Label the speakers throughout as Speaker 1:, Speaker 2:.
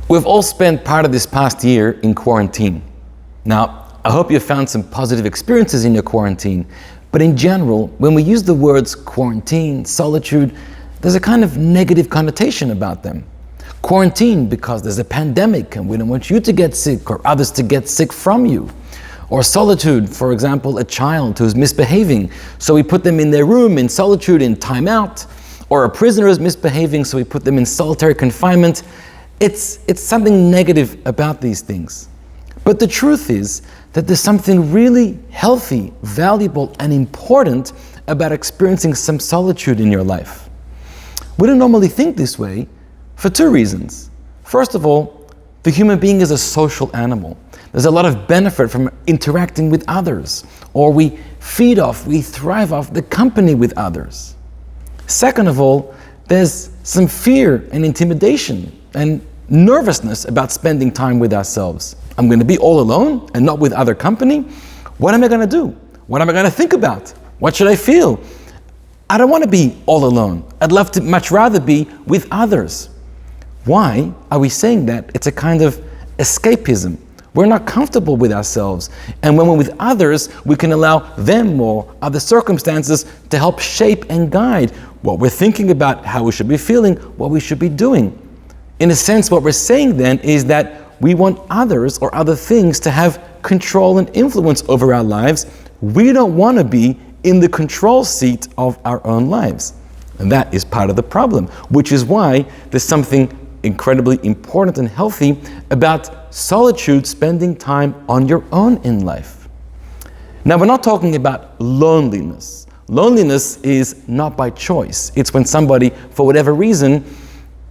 Speaker 1: We've all spent part of this past year in quarantine. Now, I hope you found some positive experiences in your quarantine, but in general, when we use the words quarantine, solitude, there's a kind of negative connotation about them. Quarantine because there's a pandemic and we don't want you to get sick or others to get sick from you. Or solitude, for example, a child who's misbehaving, so we put them in their room in solitude, in timeout. Or a prisoner is misbehaving, so we put them in solitary confinement. It's something negative about these things. But the truth is that there's something really healthy, valuable, and important about experiencing some solitude in your life. We don't normally think this way for two reasons. First of all, the human being is a social animal. There's a lot of benefit from interacting with others, or we feed off, we thrive off the company with others. Second of all, there's some fear and intimidation and nervousness about spending time with ourselves. I'm going to be all alone and not with other company. What am I going to do? What am I going to think about? What should I feel? I don't want to be all alone. I'd love to much rather be with others. Why are we saying that? It's a kind of escapism. We're not comfortable with ourselves. And when we're with others, we can allow them or other circumstances to help shape and guide what we're thinking about, how we should be feeling, what we should be doing. In a sense, what we're saying then is that we want others or other things to have control and influence over our lives. We don't want to be in the control seat of our own lives. And that is part of the problem, which is why there's something incredibly important and healthy about solitude, spending time on your own in life. Now, we're not talking about loneliness. Loneliness is not by choice. It's when somebody, for whatever reason,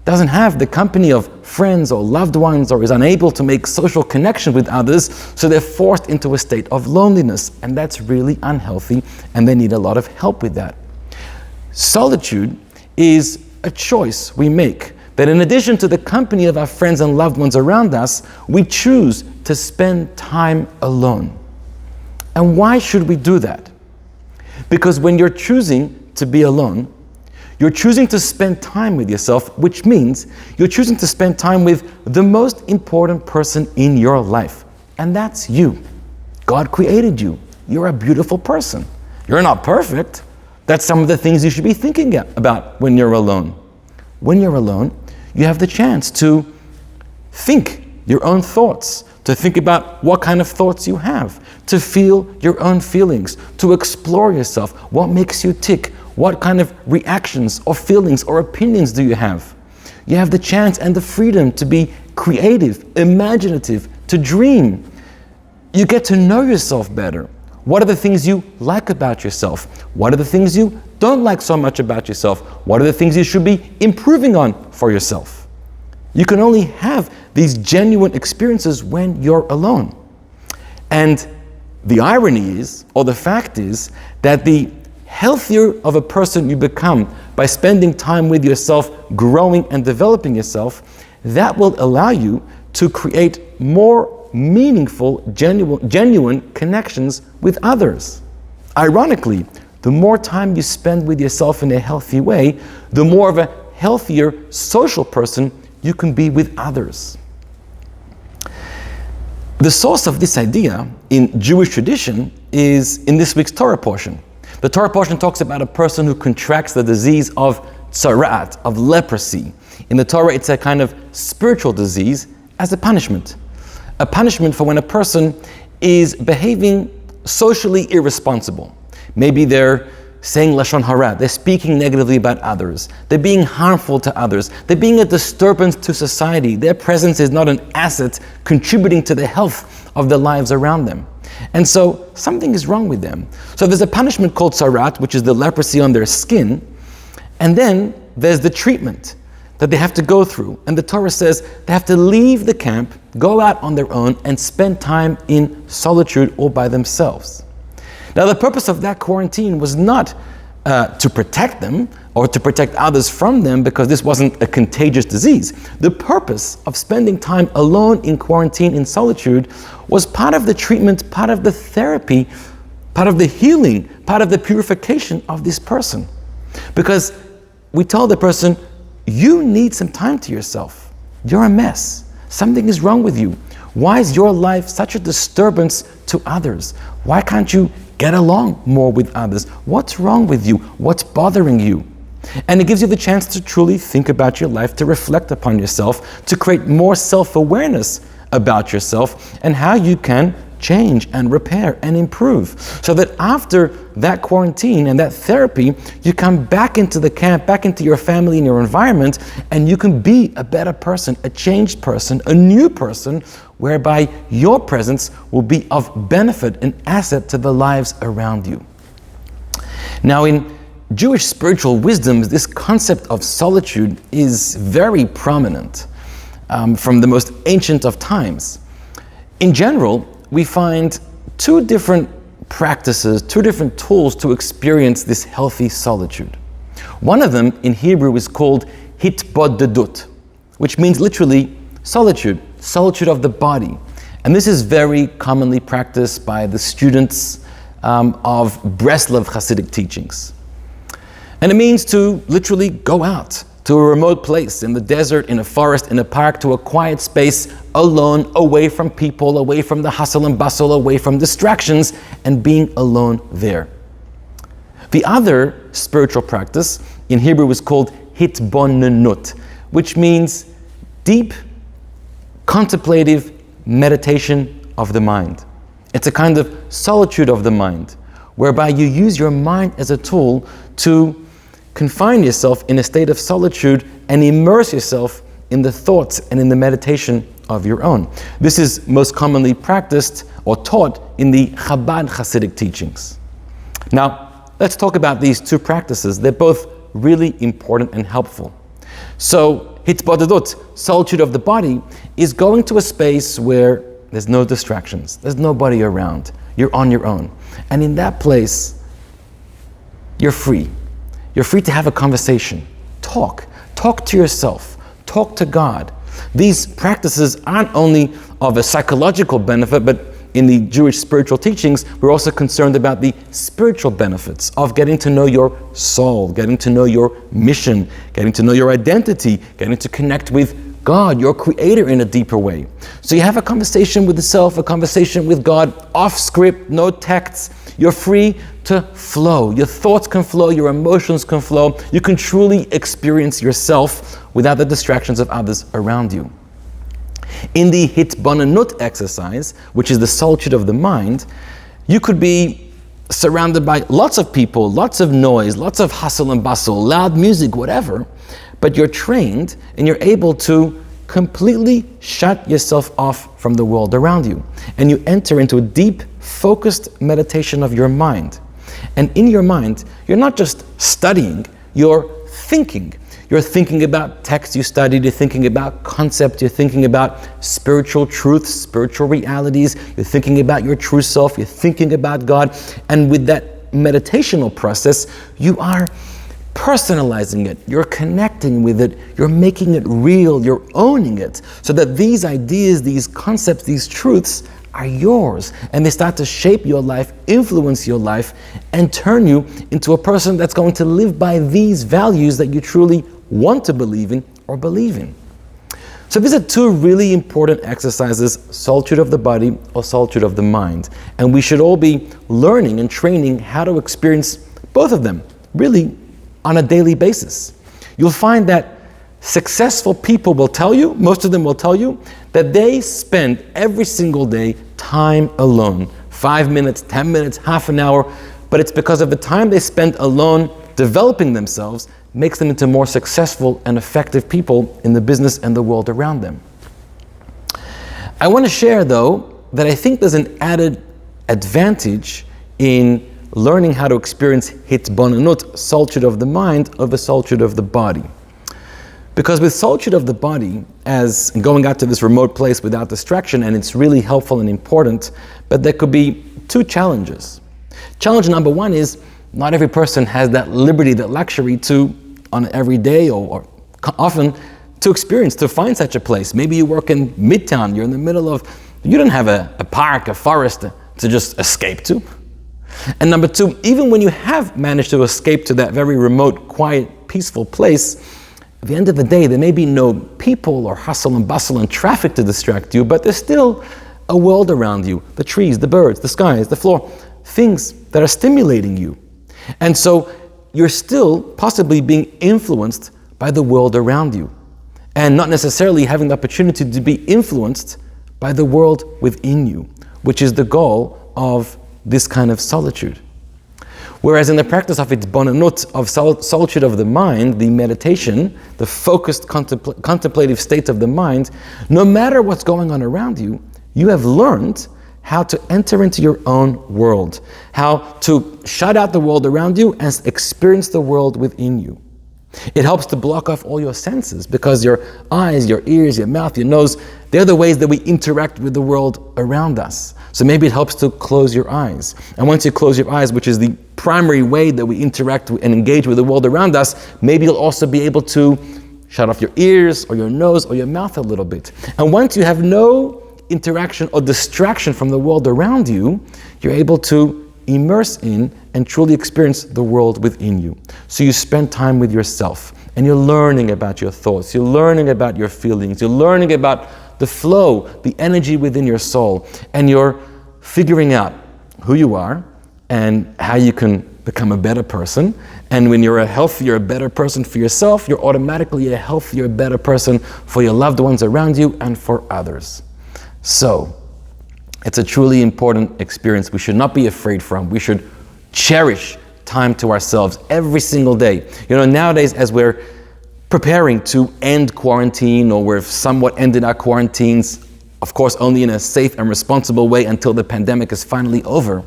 Speaker 1: doesn't have the company of friends or loved ones or is unable to make social connection with others, so they're forced into a state of loneliness, and that's really unhealthy, and they need a lot of help with that. Solitude is a choice we make, that in addition to the company of our friends and loved ones around us, we choose to spend time alone. And why should we do that? Because when you're choosing to be alone, you're choosing to spend time with yourself, which means you're choosing to spend time with the most important person in your life. And that's you. God created you. You're a beautiful person. You're not perfect. That's some of the things you should be thinking about when you're alone. When you're alone, you have the chance to think your own thoughts, to think about what kind of thoughts you have, to feel your own feelings, to explore yourself. What makes you tick? What kind of reactions or feelings or opinions do you have? You have the chance and the freedom to be creative, imaginative, to dream. You get to know yourself better. What are the things you like about yourself? What are the things you don't like so much about yourself? What are the things you should be improving on for yourself? You can only have these genuine experiences when you're alone. And the irony is, or the fact is, that the healthier of a person you become by spending time with yourself, growing and developing yourself, that will allow you to create more meaningful, genuine connections with others. Ironically, the more time you spend with yourself in a healthy way, the more of a healthier social person you can be with others. The source of this idea in Jewish tradition is in this week's Torah portion. The Torah portion talks about a person who contracts the disease of tzara'at, of leprosy. In the Torah, it's a kind of spiritual disease as a punishment. A punishment for when a person is behaving socially irresponsible. Maybe they're saying lashon hara, they're speaking negatively about others, they're being harmful to others, they're being a disturbance to society. Their presence is not an asset contributing to the health of the lives around them. And so something is wrong with them. So there's a punishment called tzara'at, which is the leprosy on their skin, and then there's the treatment that they have to go through. And the Torah says they have to leave the camp, go out on their own, and spend time in solitude or by themselves. Now, the purpose of that quarantine was not to protect them or to protect others from them, because this wasn't a contagious disease. The purpose of spending time alone in quarantine, in solitude, was part of the treatment, part of the therapy, part of the healing, part of the purification of this person. Because we told the person, you need some time to yourself. You're a mess. Something is wrong with you. Why is your life such a disturbance to others? Why can't you get along more with others? What's wrong with you? What's bothering you? And it gives you the chance to truly think about your life, to reflect upon yourself, to create more self-awareness about yourself and how you can change and repair and improve. So that after that quarantine and that therapy, you come back into the camp, back into your family and your environment, and you can be a better person, a changed person, a new person, whereby your presence will be of benefit and asset to the lives around you. Now, in Jewish spiritual wisdoms, this concept of solitude is very prominent from the most ancient of times. In general, we find two different practices, two different tools to experience this healthy solitude. One of them in Hebrew is called hitbodedut, which means literally solitude of the body. And this is very commonly practiced by the students of Breslov Hasidic teachings. And it means to literally go out to a remote place, in the desert, in a forest, in a park, to a quiet space, alone, away from people, away from the hustle and bustle, away from distractions, and being alone there. The other spiritual practice in Hebrew is called hitbonenut, which means deep, contemplative meditation of the mind. It's a kind of solitude of the mind, whereby you use your mind as a tool to confine yourself in a state of solitude and immerse yourself in the thoughts and in the meditation of your own. This is most commonly practiced or taught in the Chabad Hasidic teachings. Now, let's talk about these two practices. They're both really important and helpful. So, hitbodedut, solitude of the body, is going to a space where there's no distractions, there's nobody around, you're on your own. And in that place, you're free. You're free to have a conversation. Talk to yourself. Talk to God. These practices aren't only of a psychological benefit, but in the Jewish spiritual teachings, we're also concerned about the spiritual benefits of getting to know your soul, getting to know your mission, getting to know your identity, getting to connect with God, your creator, in a deeper way. So you have a conversation with the self, a conversation with God, off script, no texts. You're free to flow. Your thoughts can flow, your emotions can flow. You can truly experience yourself without the distractions of others around you. In the hitbonenut exercise, which is the solitude of the mind, you could be surrounded by lots of people, lots of noise, lots of hustle and bustle, loud music, whatever, but you're trained and you're able to completely shut yourself off from the world around you. And you enter into a deep, focused meditation of your mind. And in your mind, you're not just studying, you're thinking. You're thinking about texts you studied, you're thinking about concepts, you're thinking about spiritual truths, spiritual realities, you're thinking about your true self, you're thinking about God. And with that meditational process, you are personalizing it, you're connecting with it, you're making it real, you're owning it, so that these ideas, these concepts, these truths are yours, and they start to shape your life, influence your life, and turn you into a person that's going to live by these values that you truly want to believe in or believe in. So these are two really important exercises, solitude of the body or solitude of the mind, and we should all be learning and training how to experience both of them, really, on a daily basis. You'll find that successful people will tell you, most of them will tell you, that they spend every single day time alone. 5 minutes, 10 minutes, half an hour, but it's because of the time they spend alone developing themselves makes them into more successful and effective people in the business and the world around them. I want to share, though, that I think there's an added advantage in learning how to experience hitbonenut, solitude of the mind, over solitude of the body. Because with solitude of the body, as going out to this remote place without distraction, and it's really helpful and important, but there could be two challenges. Challenge number one is, not every person has that liberty, that luxury to, on every day or often, to experience, to find such a place. Maybe you work in Midtown, you're in the middle of, you don't have a park, a forest to just escape to. And number two, even when you have managed to escape to that very remote, quiet, peaceful place, At the end of the day, there may be no people or hustle and bustle and traffic to distract you, but there's still a world around you. The trees, the birds, the skies, the floor, things that are stimulating you. And so you're still possibly being influenced by the world around you, and not necessarily having the opportunity to be influenced by the world within you, which is the goal of this kind of solitude. Whereas in the practice of hitbonenut, of solitude of the mind, the meditation, the focused contemplative state of the mind, no matter what's going on around you, you have learned how to enter into your own world, how to shut out the world around you and experience the world within you. It helps to block off all your senses, because your eyes, your ears, your mouth, your nose, they're the ways that we interact with the world around us. So maybe it helps to close your eyes. And once you close your eyes, which is the primary way that we interact and engage with the world around us, maybe you'll also be able to shut off your ears or your nose or your mouth a little bit. And once you have no interaction or distraction from the world around you, you're able to immerse in and truly experience the world within you. So you spend time with yourself, and you're learning about your thoughts, you're learning about your feelings, you're learning about the flow, the energy within your soul, and you're figuring out who you are and how you can become a better person. And when you're a healthier, better person for yourself, you're automatically a healthier, better person for your loved ones around you and for others. So, it's a truly important experience we should not be afraid from. We should cherish time to ourselves every single day. You know, nowadays, as we're preparing to end quarantine, or we've somewhat ended our quarantines, of course only in a safe and responsible way until the pandemic is finally over,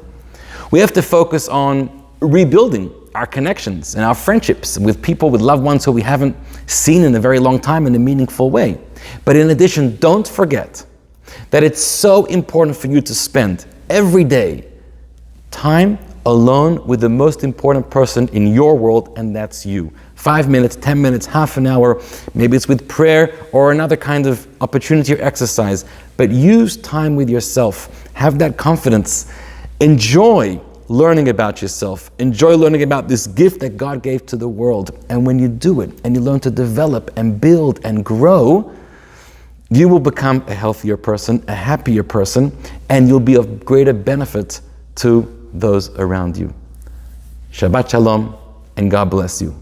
Speaker 1: we have to focus on rebuilding our connections and our friendships with people, with loved ones who we haven't seen in a very long time in a meaningful way. But in addition, don't forget that it's so important for you to spend every day time alone with the most important person in your world, and that's you. 5 minutes, 10 minutes, half an hour, maybe it's with prayer or another kind of opportunity or exercise, but use time with yourself. Have that confidence. Enjoy learning about yourself. Enjoy learning about this gift that God gave to the world. And when you do it and you learn to develop and build and grow, you will become a healthier person, a happier person, and you'll be of greater benefit to those around you. Shabbat Shalom, and God bless you.